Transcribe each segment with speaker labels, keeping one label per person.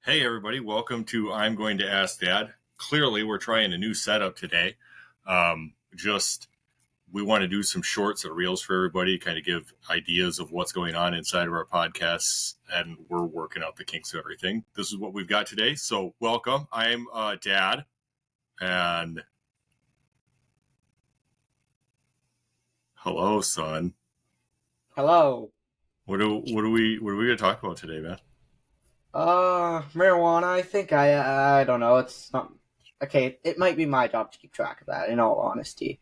Speaker 1: Hey everybody, welcome to I'm Going to Ask Dad. Clearly, we're trying a new setup today. We want to do some shorts and reels for everybody, kind of give ideas of what's going on inside of our podcasts, and we're working out the kinks of everything. This is what we've got today. So, welcome. I'm Dad, and hello, son.
Speaker 2: Hello.
Speaker 1: What are we going to talk about today, man?
Speaker 2: Marijuana. I think I don't know. It's not okay. It might be my job to keep track of that. In all honesty.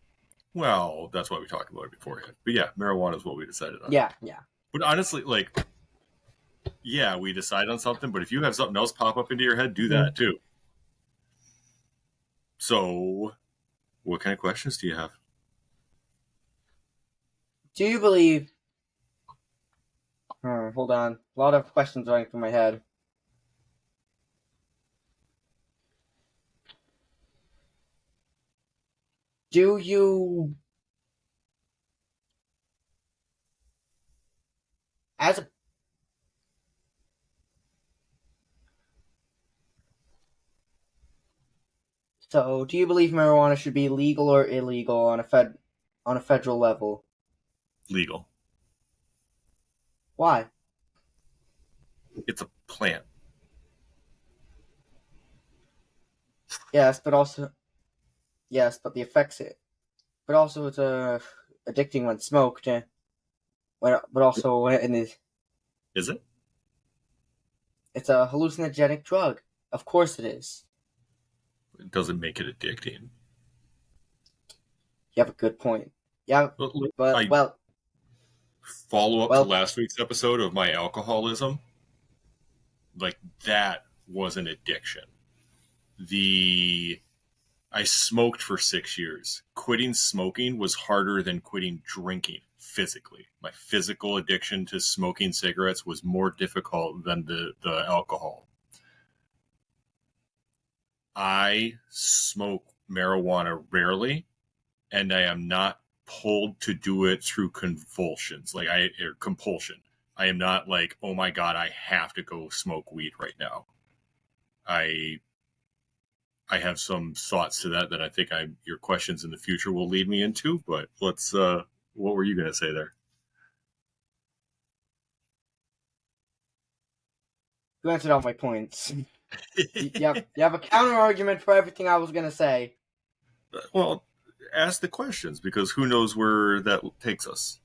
Speaker 1: Well, that's why we talked about it beforehand. But yeah, marijuana is what we decided on.
Speaker 2: Yeah.
Speaker 1: But honestly, we decide on something, but if you have something else pop up into your head, do that too. So, what kind of questions do you have?
Speaker 2: Do you believe? Hold on. A lot of questions running through my head. Do you, as a do you believe marijuana should be legal or illegal on a federal level?
Speaker 1: Legal.
Speaker 2: Why?
Speaker 1: It's a plant.
Speaker 2: Yes, but the effects but also it's addicting when smoked. But also in the
Speaker 1: Is it?
Speaker 2: It's a hallucinogenic drug. Of course it is.
Speaker 1: It doesn't make it addicting.
Speaker 2: You have a good point. Yeah, but
Speaker 1: follow up to last week's episode of my alcoholism. Like, that was an addiction. I smoked for 6 years. Quitting smoking was harder than quitting drinking physically. My physical addiction to smoking cigarettes was more difficult than the alcohol. I smoke marijuana rarely, and I am not pulled to do it through compulsion. I am not like, oh my God, I have to go smoke weed right now. I have some thoughts to that I think your questions in the future will lead me into, but let's, what were you going to say there?
Speaker 2: You answered all my points. you have a counter argument for everything I was going to say.
Speaker 1: Well, ask the questions, because who knows where that takes us?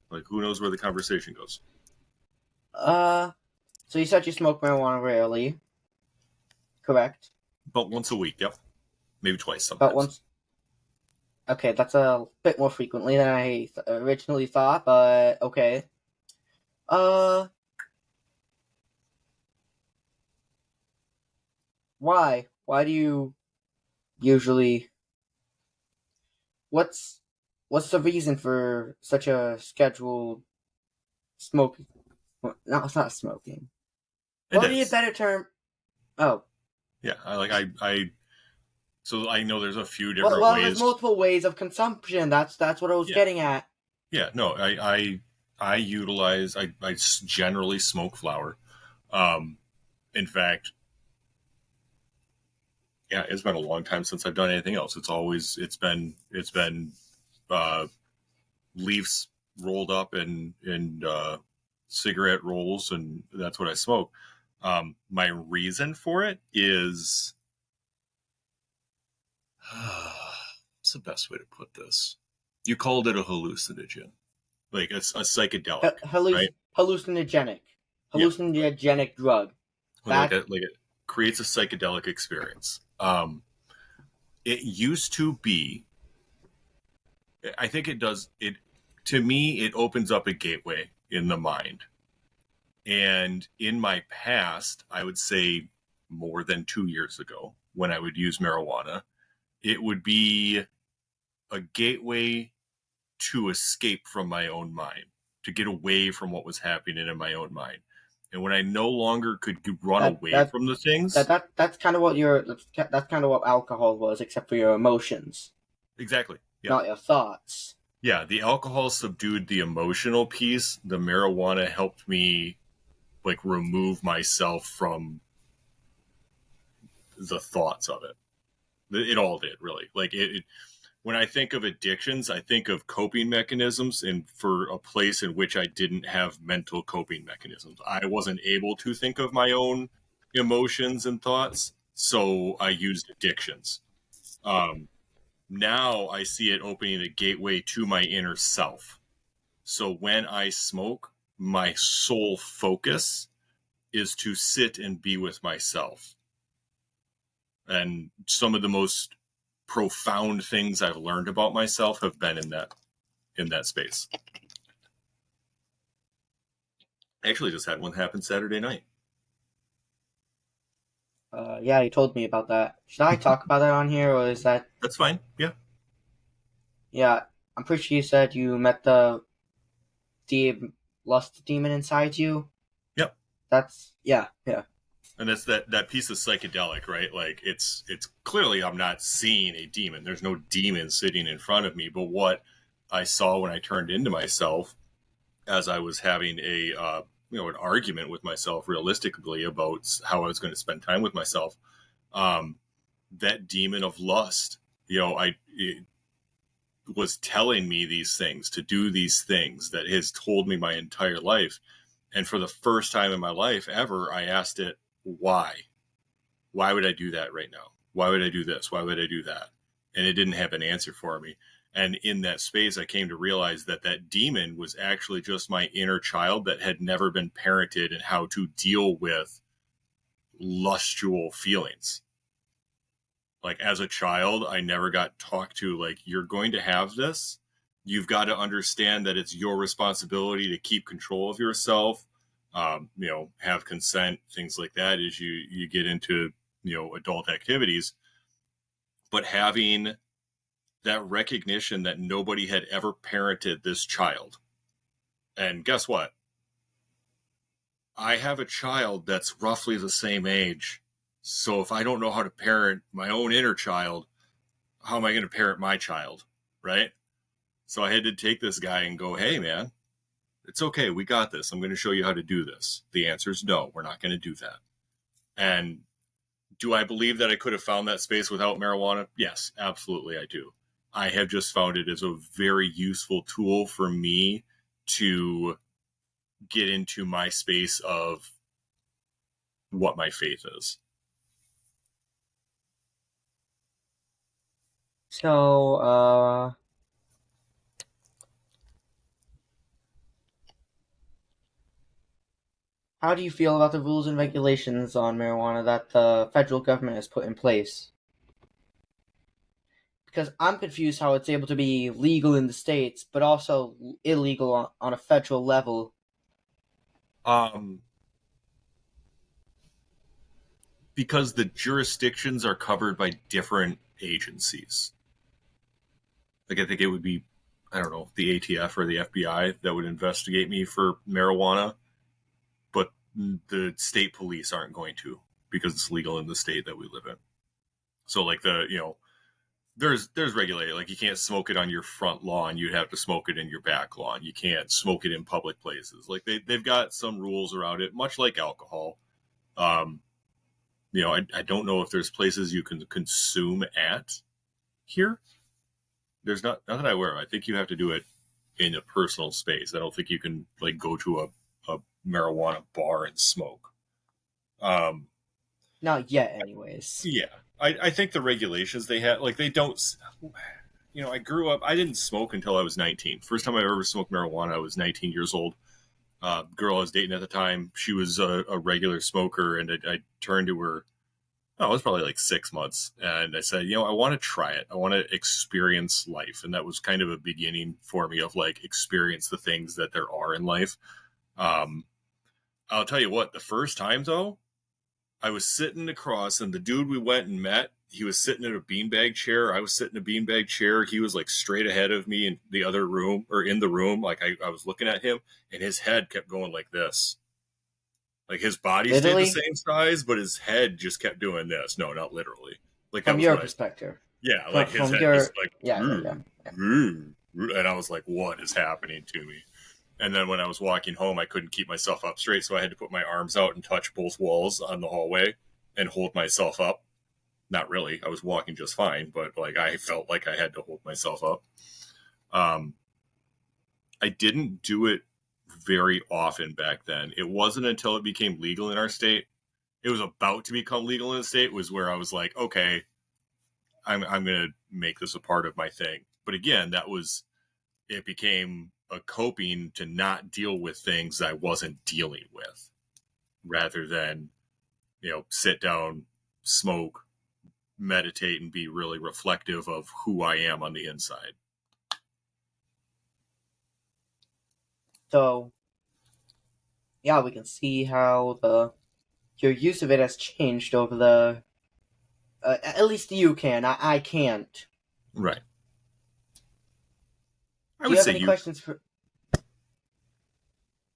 Speaker 1: Like, who knows where the conversation goes?
Speaker 2: So you said you smoke marijuana rarely, correct?
Speaker 1: About once a week, yep. Maybe twice sometimes.
Speaker 2: About once. Okay, that's a bit more frequently than I originally thought, but okay. Why? Why do you usually... What's the reason for such a scheduled smoking? No, it's not smoking. What would be a better term? Oh.
Speaker 1: Yeah, so I know there's a few different ways.
Speaker 2: There's multiple ways of consumption. That's what I was getting at.
Speaker 1: Yeah, no, I generally smoke flower. In fact, yeah, it's been a long time since I've done anything else. It's been leaves rolled up in cigarette rolls, and that's what I smoke. My reason for it is, what's the best way to put this? You called it a hallucinogen, like a psychedelic, right?
Speaker 2: Hallucinogenic drug.
Speaker 1: Like it creates a psychedelic experience. It used to be, I think it does, to me, it opens up a gateway in the mind. And in my past, I would say more than 2 years ago, when I would use marijuana, it would be a gateway to escape from my own mind, to get away from what was happening in my own mind. And when I no longer could run away from the things,
Speaker 2: that's kind of what that's kind of what alcohol was, except for your emotions.
Speaker 1: Exactly. Yeah.
Speaker 2: Not your thoughts.
Speaker 1: Yeah, the alcohol subdued the emotional piece. The marijuana helped me, like, remove myself from the thoughts of it. It all did, really. Like when I think of addictions, I think of coping mechanisms, and for a place in which I didn't have mental coping mechanisms. I wasn't able to think of my own emotions and thoughts, so I used addictions. Now I see it opening a gateway to my inner self. So when I smoke, my sole focus is to sit and be with myself. And some of the most profound things I've learned about myself have been in that space. I actually just had one happen Saturday night.
Speaker 2: Yeah, you told me about that. Should I talk about it on here, or is that...
Speaker 1: That's fine, yeah.
Speaker 2: Yeah, I'm pretty sure you said you met the lust demon inside you.
Speaker 1: Yep.
Speaker 2: That's... Yeah.
Speaker 1: And that's that piece of psychedelic, right? Like it's clearly I'm not seeing a demon. There's no demon sitting in front of me. But what I saw when I turned into myself, as I was having an argument with myself, realistically, about how I was going to spend time with myself, that demon of lust, it was telling me these things, to do these things that has told me my entire life. And for the first time in my life ever, I asked it, why? Why would I do that right now? Why would I do this? Why would I do that? And it didn't have an answer for me. And in that space, I came to realize that demon was actually just my inner child that had never been parented in how to deal with lustful feelings. Like as a child, I never got talked to, like, you're going to have this. You've got to understand that it's your responsibility to keep control of yourself. Have consent, things like that as you get into, adult activities. But having that recognition that nobody had ever parented this child. And guess what? I have a child that's roughly the same age. So if I don't know how to parent my own inner child, how am I going to parent my child? Right? So I had to take this guy and go, hey, man, it's okay. We got this. I'm going to show you how to do this. The answer is no, we're not going to do that. And do I believe that I could have found that space without marijuana? Yes, absolutely, I do. I have just found it as a very useful tool for me to get into my space of what my faith is.
Speaker 2: So, how do you feel about the rules and regulations on marijuana that the federal government has put in place? Because I'm confused how it's able to be legal in the states, but also illegal on a federal level.
Speaker 1: Because the jurisdictions are covered by different agencies. Like, I think it would be, I don't know, the ATF or the FBI that would investigate me for marijuana, but the state police aren't going to, because it's legal in the state that we live in. So, like, there's regulated, like, you can't smoke it on your front lawn. You'd have to smoke it in your back lawn. You can't smoke it in public places. Like, they've got some rules around it, much like alcohol. I don't know if there's places you can consume at here. There's not that I'm aware of. I think you have to do it in a personal space. I don't think you can, like, go to a marijuana bar and smoke.
Speaker 2: Not yet, anyways.
Speaker 1: Yeah. I think the regulations they had, like, they don't, I grew up, I didn't smoke until I was 19. First time I ever smoked marijuana, I was 19 years old. Girl I was dating at the time, she was a regular smoker, and I turned to her, it was probably like 6 months, and I said, I want to try it. I want to experience life. And that was kind of a beginning for me of, like, experience the things that there are in life. I'll tell you what, the first time, though, I was sitting across, and the dude we went and met, he was sitting in a beanbag chair. I was sitting in a beanbag chair. He was, like, straight ahead of me in the other room, or in the room. Like, I was looking at him, and his head kept going like this. Like, his body
Speaker 2: Literally?
Speaker 1: stayed the same size, but his head just kept doing this. No, not literally. Like,
Speaker 2: From your perspective.
Speaker 1: Yeah, like, his head was like,
Speaker 2: yeah.
Speaker 1: and I was like, what is happening to me? And then when I was walking home, I couldn't keep myself up straight, so I had to put my arms out and touch both walls on the hallway and hold myself up Not really. I was walking just fine, but like I felt like I had to hold myself up. Um, I didn't do it very often back then. It wasn't until it became legal in our state. It was about to become legal in the state was where I was like, okay, I'm gonna make this a part of my thing. But again, it became a coping to not deal with things I wasn't dealing with, rather than sit down, smoke, meditate, and be really reflective of who I am on the inside.
Speaker 2: So, yeah, we can see how your use of it has changed over the. At least you can. I can't.
Speaker 1: Right.
Speaker 2: Do you have any questions for?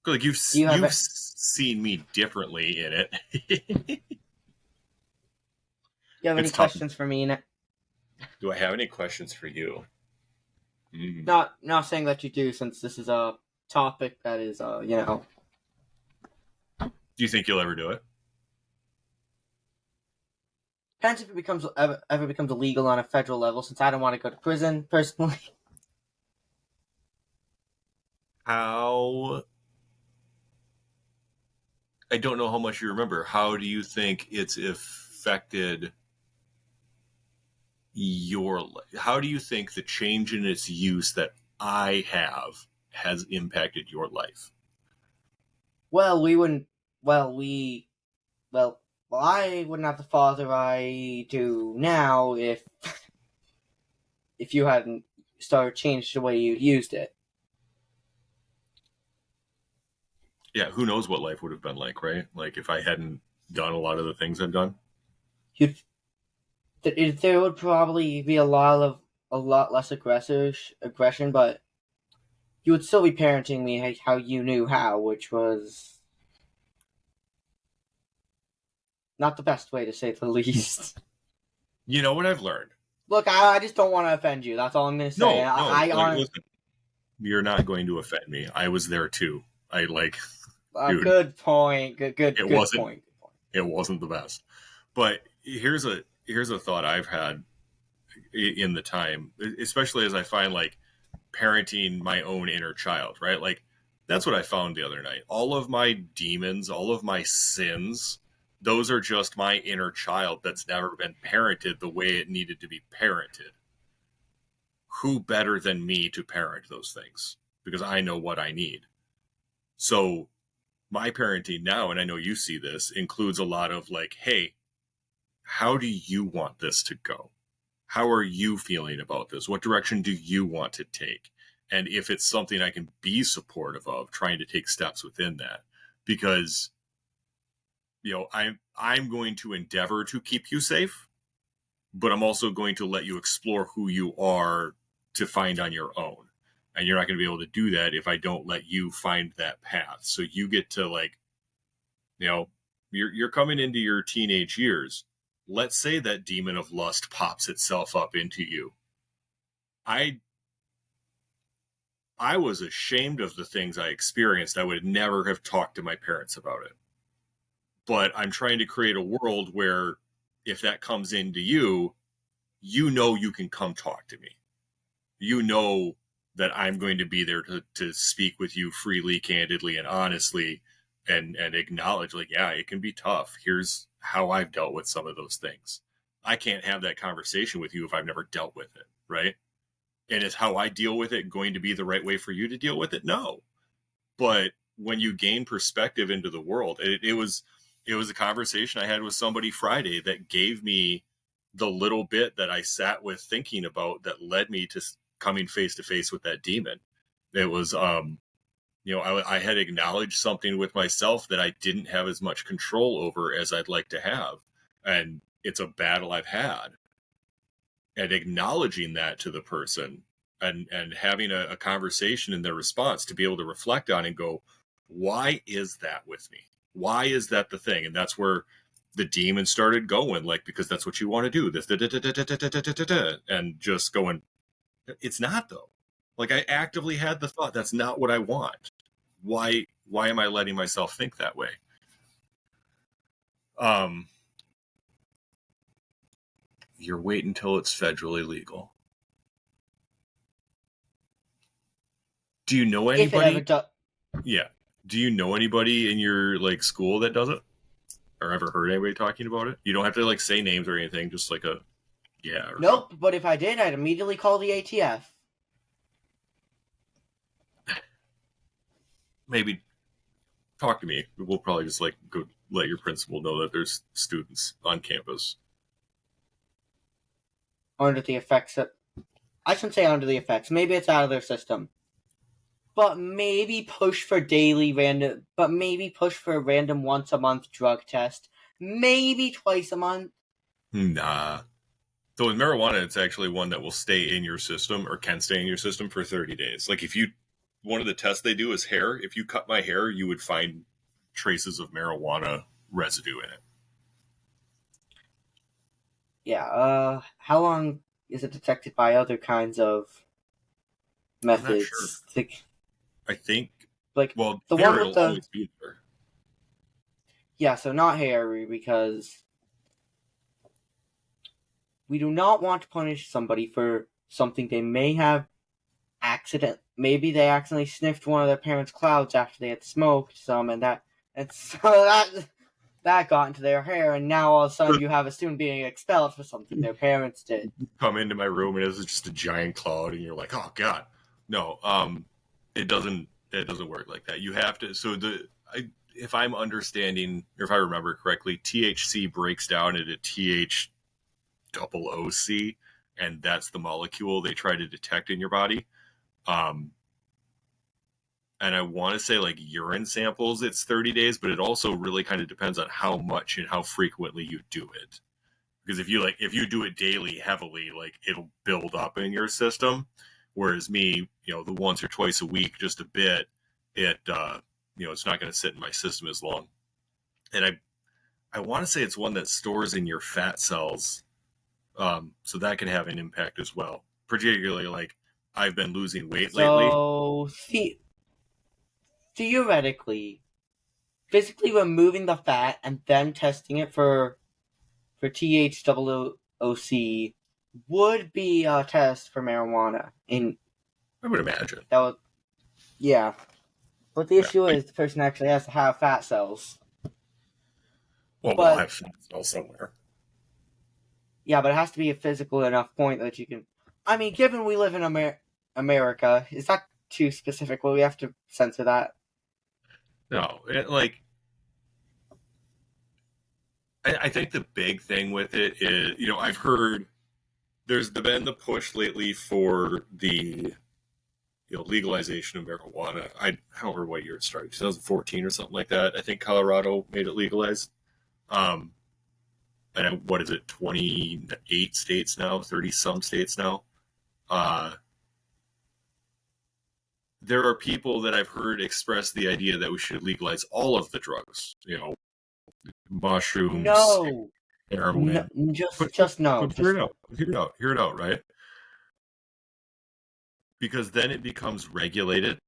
Speaker 1: Like you've seen me differently in it.
Speaker 2: You have any questions for me?
Speaker 1: Do I have any questions for you?
Speaker 2: Not saying that you do, since this is a topic that is, Do
Speaker 1: you think you'll ever do it?
Speaker 2: Depends if it ever becomes illegal on a federal level, since I don't want to go to prison, personally.
Speaker 1: How... I don't know how much you remember. How do you think it's affected your life? How do you think the change in its use that I have has impacted your life?
Speaker 2: Well, I wouldn't have the father I do now if you hadn't started changed the way you used it.
Speaker 1: Yeah, who knows what life would have been like, right? Like if I hadn't done a lot of the things I've done.
Speaker 2: There would probably be a lot less aggression, but you would still be parenting me how you knew how, which was not the best way, to say the least.
Speaker 1: You know what I've learned?
Speaker 2: Look, I just don't want to offend you. That's all I'm going to say.
Speaker 1: No, you're not going to offend me. I was there too. Dude,
Speaker 2: good point. Good point.
Speaker 1: It wasn't the best. But here's a thought I've had in the time, especially as I find like parenting my own inner child, right? Like that's what I found the other night. All of my demons, all of my sins, those are just my inner child that's never been parented the way it needed to be parented. Who better than me to parent those things? Because I know what I need. So my parenting now, and I know you see this, includes a lot of like, hey, how do you want this to go? How are you feeling about this? What direction do you want to take? And if it's something I can be supportive of, trying to take steps within that. Because, I'm going to endeavor to keep you safe, but I'm also going to let you explore who you are to find on your own. And you're not going to be able to do that if I don't let you find that path. So you get to you're coming into your teenage years. Let's say that demon of lust pops itself up into you. I was ashamed of the things I experienced. I would never have talked to my parents about it. But I'm trying to create a world where if that comes into you, you can come talk to me. You know that I'm going to be there to speak with you freely, candidly, and honestly, and acknowledge, like, yeah, it can be tough. Here's how I've dealt with some of those things. I can't have that conversation with you if I've never dealt with it, right? And is how I deal with it going to be the right way for you to deal with it? No. But when you gain perspective into the world, it was a conversation I had with somebody Friday that gave me the little bit that I sat with thinking about that led me to coming face to face with that demon. It was, I had acknowledged something with myself that I didn't have as much control over as I'd like to have. And it's a battle I've had. And acknowledging that to the person and having a conversation in their response to be able to reflect on and go, why is that with me? Why is that the thing? And that's where the demon started going, like, because that's what you want to do. This, and just going, it's not though. Like I actively had the thought, that's not what I want. Why am I letting myself think that way? You're waiting until it's federally legal. Do you know anybody? Yeah. Do you know anybody in your like school that does it? Or ever heard anybody talking about it? You don't have to like say names or anything, just like a yeah. Or
Speaker 2: nope, but if I did, I'd immediately call the ATF.
Speaker 1: Maybe talk to me. We'll probably just like go let your principal know that there's students on campus.
Speaker 2: Under the effects of... I shouldn't say under the effects. Maybe it's out of their system. But maybe push for a random once a month drug test. Maybe twice a month.
Speaker 1: Nah. So with marijuana, it's actually one that will stay in your system or can stay in your system for 30 days. Like if you, one of the tests they do is hair. If you cut my hair, you would find traces of marijuana residue in it.
Speaker 2: Yeah, how long is it detected by other kinds of methods?
Speaker 1: I'm not sure. I think,
Speaker 2: like,
Speaker 1: well, the hair will always be there.
Speaker 2: Yeah, so not hairy, because we do not want to punish somebody for something they may have maybe they accidentally sniffed one of their parents' clouds after they had smoked some, and so that got into their hair, and now all of a sudden you have a student being expelled for something their parents did.
Speaker 1: Come into my room and it's just a giant cloud, and you're like, oh god. No, it doesn't work like that. You have to, so if I'm understanding, or if I remember correctly, THC breaks down into THOOC, and that's the molecule they try to detect in your body. And I want to say like urine samples, it's 30 days, but it also really kind of depends on how much and how frequently you do it. Because if you do it daily heavily, like it'll build up in your system. Whereas me, the once or twice a week, just a bit, it's not going to sit in my system as long. And I want to say it's one that stores in your fat cells. So that can have an impact as well. Particularly like I've been losing weight lately.
Speaker 2: So theoretically, physically removing the fat and then testing it for THOOC would be a test for marijuana. I
Speaker 1: would imagine.
Speaker 2: Yeah. But the issue is the person actually has to have fat cells.
Speaker 1: Well, we'll have fat cells somewhere.
Speaker 2: Yeah, but it has to be a physical enough point that you can... I mean, given we live in America, is that too specific? Will we have to censor that?
Speaker 1: No, I think the big thing with it is, I've heard there's been the push lately for the legalization of marijuana. I don't remember what year it started, 2014 or something like that. I think Colorado made it legalized. And what is it, 28 states now, 30-some states now? There are people that I've heard express the idea that we should legalize all of the drugs, mushrooms, heroin.
Speaker 2: No, just no.
Speaker 1: Hear it out, right? Because then it becomes regulated.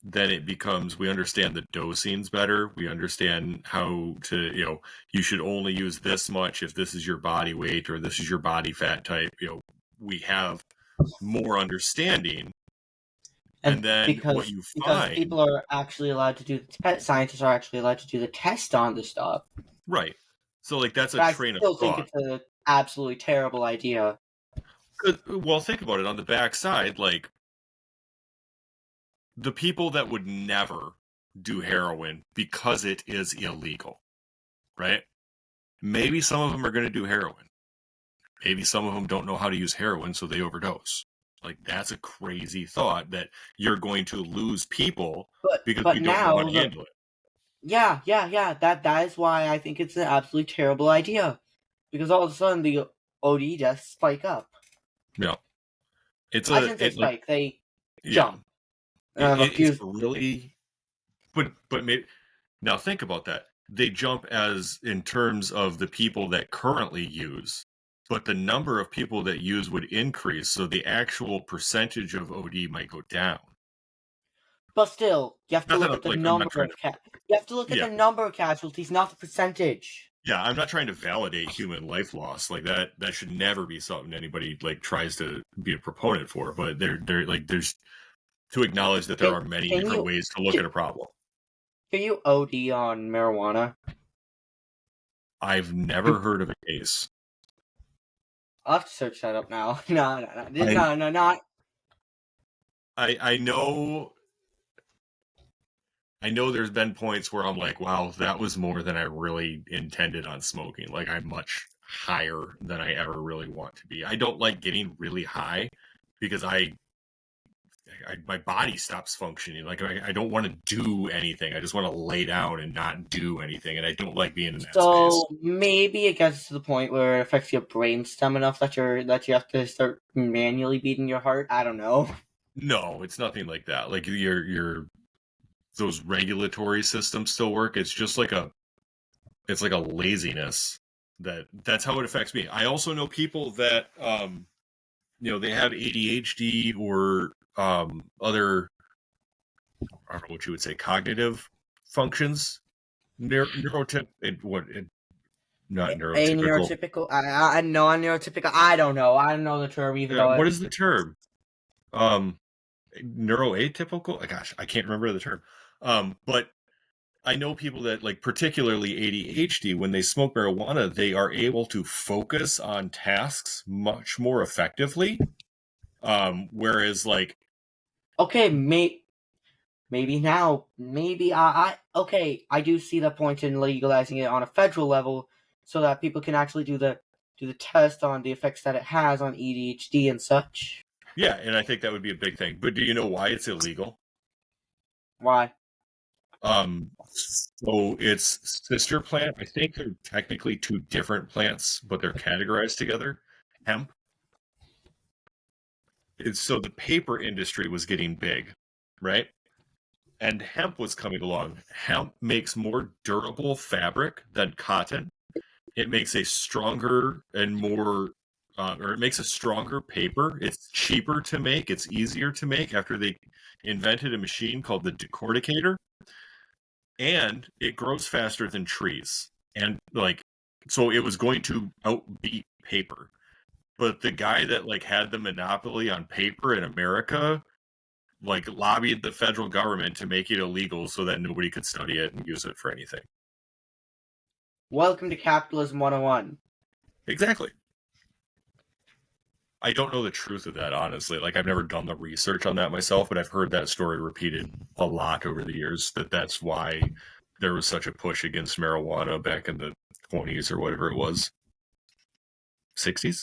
Speaker 1: Then it becomes, we understand the dosings better. We understand how to, you should only use this much if this is your body weight or this is your body fat type. We have more understanding. And then what you find...
Speaker 2: Because people are actually allowed to do... Scientists are actually allowed to do the test on the stuff.
Speaker 1: Right. So, that's a train of thought. I still think
Speaker 2: it's an absolutely terrible idea.
Speaker 1: Well, think about it. On the backside, the people that would never do heroin because it is illegal, right? Maybe some of them are going to do heroin. Maybe some of them don't know how to use heroin, so they overdose. That's a crazy thought, that you're going to lose people because you don't know how to handle it.
Speaker 2: Yeah. That is why I think it's an absolutely terrible idea. Because all of a sudden the OD deaths spike up.
Speaker 1: No.
Speaker 2: I shouldn't say spike, they jump.
Speaker 1: It's really... But maybe... Now think about that. They jump as in terms of the people that currently use, but the number of people that use would increase, so the actual percentage of OD might go down.
Speaker 2: But still, you have to look at the number of the number of casualties, not the percentage.
Speaker 1: Yeah, I'm not trying to validate human life loss. Like that should never be something anybody like tries to be a proponent for. But they're like there's to acknowledge that there are many
Speaker 2: Can
Speaker 1: different
Speaker 2: you
Speaker 1: ways to look at a problem.
Speaker 2: can you OD on marijuana?
Speaker 1: I've never heard of a case.
Speaker 2: I'll have to search that up now. No,
Speaker 1: I-
Speaker 2: not.
Speaker 1: I know there's been points where I'm like, wow, that was more than I really intended on smoking. Like I'm much higher than I ever really want to be. I don't like getting really high because my body stops functioning. Like I don't want to do anything. I just want to lay down and not do anything. And I don't like being in that
Speaker 2: So
Speaker 1: space.
Speaker 2: maybe it gets to the point where it affects your brainstem enough that you have to start manually beating your heart. I don't know.
Speaker 1: No, it's nothing like that. Like your those regulatory systems still work. It's just like it's like a laziness that's how it affects me. I also know people that they have ADHD or other, I don't know what you would say, cognitive functions. Neurotyp not
Speaker 2: A
Speaker 1: neurotypical.
Speaker 2: neurotypical. I know a neurotypical. I don't know. I don't know the term even though
Speaker 1: What is the term? Neuroatypical. Gosh, I can't remember the term. But I know people that like particularly ADHD, when they smoke marijuana, they are able to focus on tasks much more effectively. Whereas like,
Speaker 2: okay, maybe now, maybe okay, I do see the point in legalizing it on a federal level so that people can actually do the test on the effects that it has on ADHD and such.
Speaker 1: yeah, and I think that would be a big thing. But do you know why it's illegal?
Speaker 2: Why?
Speaker 1: So it's sister plant. I think they're technically two different plants, but they're categorized together. Hemp. So the paper industry was getting big, right? And hemp was coming along. Hemp makes more durable fabric than cotton. It makes a stronger and more, or it makes a stronger paper. It's cheaper to make. It's easier to make after they invented a machine called the decorticator. And it grows faster than trees. And like, so it was going to outbeat paper. But the guy that like had the monopoly on paper in America like lobbied the federal government to make it illegal so that nobody could study it and use it for anything.
Speaker 2: Welcome to Capitalism 101.
Speaker 1: Exactly. I don't know the truth of that, honestly. Like, I've never done the research on that myself, but I've heard that story repeated a lot over the years, that's why there was such a push against marijuana back in the 20s or whatever it was. 60s?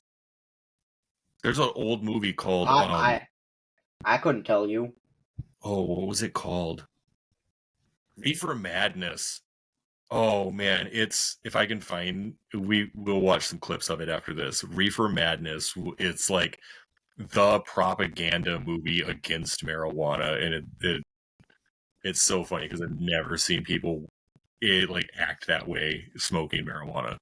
Speaker 1: There's an old movie called,
Speaker 2: I couldn't tell you.
Speaker 1: what was it called? Reefer Madness. Oh man, it's if I can find, we'll watch some clips of it after this. Reefer Madness. It's like the propaganda movie against marijuana, and it's so funny because I've never seen people like act that way smoking marijuana.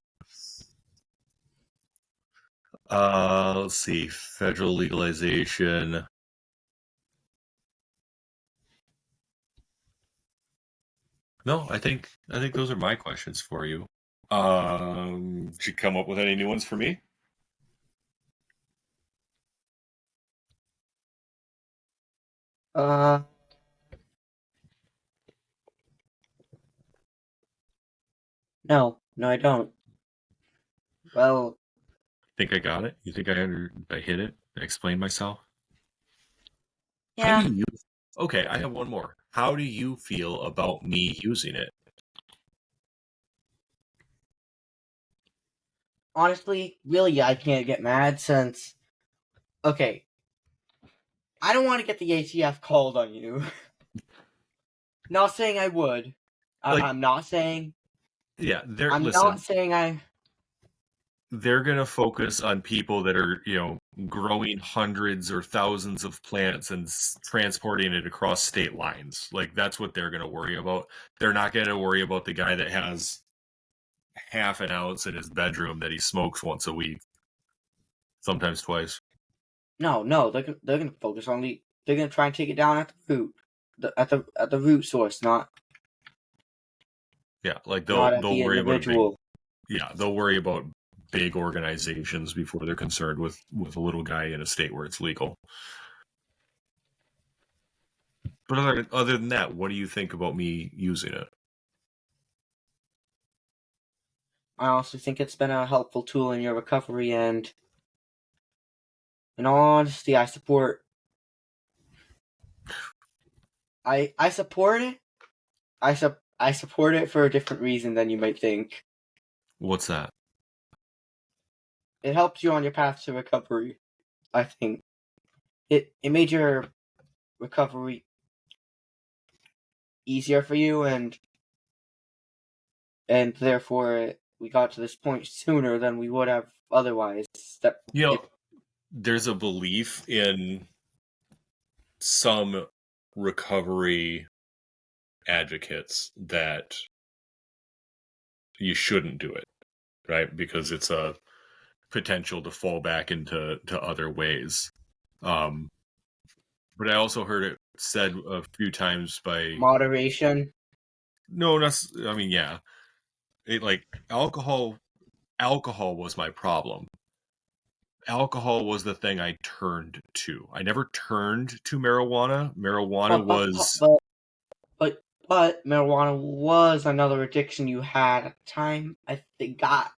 Speaker 1: Let's see, federal legalization. No, I think those are my questions for you. Did you come up with any new ones for me?
Speaker 2: No, I don't. Well,
Speaker 1: Think I got it? You think I hit it? I explained myself?
Speaker 2: yeah.
Speaker 1: How do you? Okay, I have one more. How do you feel about me using it?
Speaker 2: Honestly, really, I can't get mad since. Okay, I don't want to get the ATF called on you. Not saying I would. I'm not saying.
Speaker 1: Yeah,
Speaker 2: I'm not saying I.
Speaker 1: they're going to focus on people that are, growing hundreds or thousands of plants and transporting it across state lines. Like, that's what they're going to worry about. They're not going to worry about the guy that has half an ounce in his bedroom that he smokes once a week, sometimes twice.
Speaker 2: No, they're gonna focus on the. They're gonna try and take it down at the root, at the root source, not
Speaker 1: Yeah, like
Speaker 2: not
Speaker 1: they'll
Speaker 2: at the
Speaker 1: worry about a big
Speaker 2: individual.
Speaker 1: Yeah, they'll worry about big organizations before they're concerned with a little guy in a state where it's legal. But other than that, what do you think about me using it?
Speaker 2: I also think it's been a helpful tool in your recovery, and in all honesty, I support. I support it. I support it for a different reason than you might think.
Speaker 1: What's that?
Speaker 2: It helps you on your path to recovery. I think it made your recovery easier for you, and therefore we got to this point sooner than we would have otherwise. That
Speaker 1: there's a belief in some recovery advocates that you shouldn't do it, right? Because it's a potential to fall back into other ways. But I also heard it said a few times by
Speaker 2: moderation.
Speaker 1: no, that's I mean, yeah, it like alcohol was my problem. Alcohol was the thing I turned to. I never turned to marijuana. Marijuana was
Speaker 2: But marijuana was another addiction you had at the time. I forgot.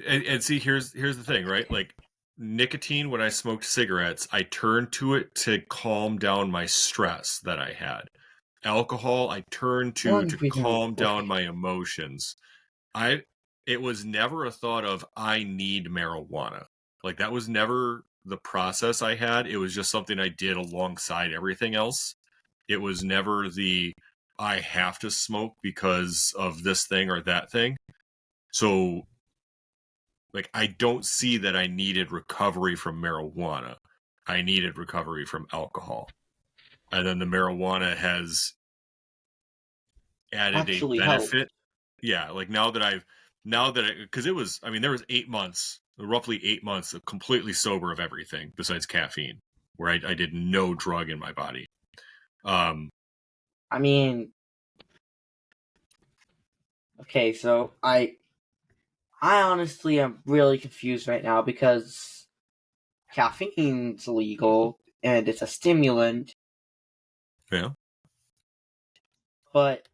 Speaker 1: and see here's the thing, right? Like nicotine, when I smoked cigarettes, I turned to it to calm down my stress that I had. Alcohol, I turned to calm down my emotions. It was never a thought of I need marijuana. Like that was never the process I had. It was just something I did alongside everything else. It was never the I have to smoke because of this thing or that thing. So like I don't see that I needed recovery from marijuana. I needed recovery from alcohol. And then the marijuana has added
Speaker 2: Actually
Speaker 1: a benefit.
Speaker 2: helped.
Speaker 1: Yeah, like because it was, I mean, there was 8 months, roughly 8 months of completely sober of everything besides caffeine, where I did no drug in my body.
Speaker 2: I mean, okay, so I honestly am really confused right now because caffeine's legal and it's a stimulant.
Speaker 1: Yeah.
Speaker 2: But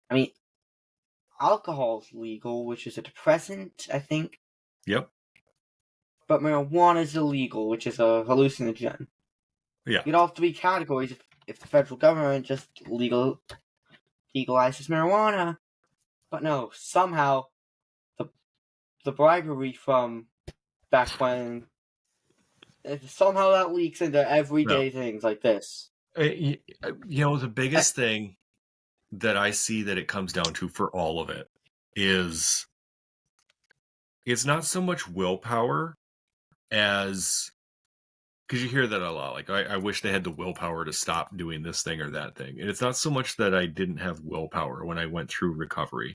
Speaker 2: I mean, alcohol's legal, which is a depressant, I think.
Speaker 1: Yep.
Speaker 2: But marijuana is illegal, which is a hallucinogen.
Speaker 1: Yeah.
Speaker 2: You get all three categories if the federal government just legalizes marijuana. But no, somehow the bribery from back when somehow that leaks into everyday things like this.
Speaker 1: You know, the biggest thing that I see that it comes down to for all of it is it's not so much willpower as because you hear that a lot. Like, I wish they had the willpower to stop doing this thing or that thing. And it's not so much that I didn't have willpower when I went through recovery.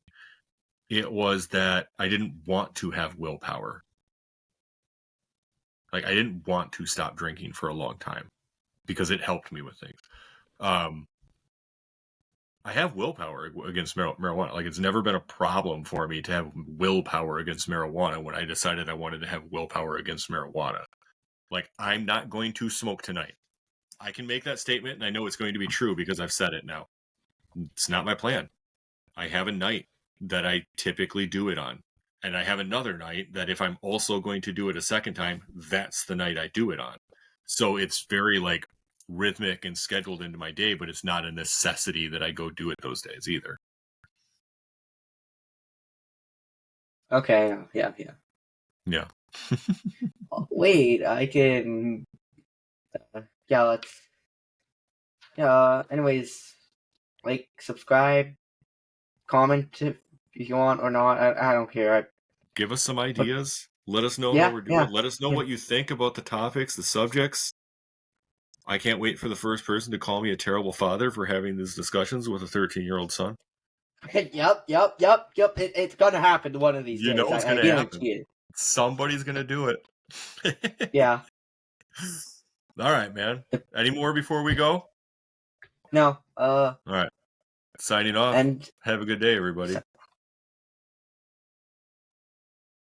Speaker 1: It was that I didn't want to have willpower. Like, I didn't want to stop drinking for a long time because it helped me with things. I have willpower against marijuana. Like, it's never been a problem for me to have willpower against marijuana when I decided I wanted to have willpower against marijuana. Like, I'm not going to smoke tonight. I can make that statement, and I know it's going to be true because I've said it now. It's not my plan. I have a night that I typically do it on. And I have another night that if I'm also going to do it a second time, that's the night I do it on. So it's very like rhythmic and scheduled into my day, but it's not a necessity that I go do it those days either.
Speaker 2: Okay, yeah.
Speaker 1: Yeah.
Speaker 2: Wait, I can. Yeah, let's. Anyways, like, subscribe, comment if you want or not. I don't care.
Speaker 1: Give us some ideas. Let us know
Speaker 2: Yeah,
Speaker 1: how we're doing.
Speaker 2: yeah.
Speaker 1: Let us know what you think about the topics, the subjects. I can't wait for the first person to call me a terrible father for having these discussions with a 13-year-old son.
Speaker 2: Yep. It's gonna happen one of these days.
Speaker 1: You know it's
Speaker 2: I
Speaker 1: going to happen.
Speaker 2: guarantee it.
Speaker 1: Somebody's going to do it.
Speaker 2: Yeah.
Speaker 1: All right, man. Any more before we go?
Speaker 2: No.
Speaker 1: All right. Signing off.
Speaker 2: And
Speaker 1: have a good day, everybody.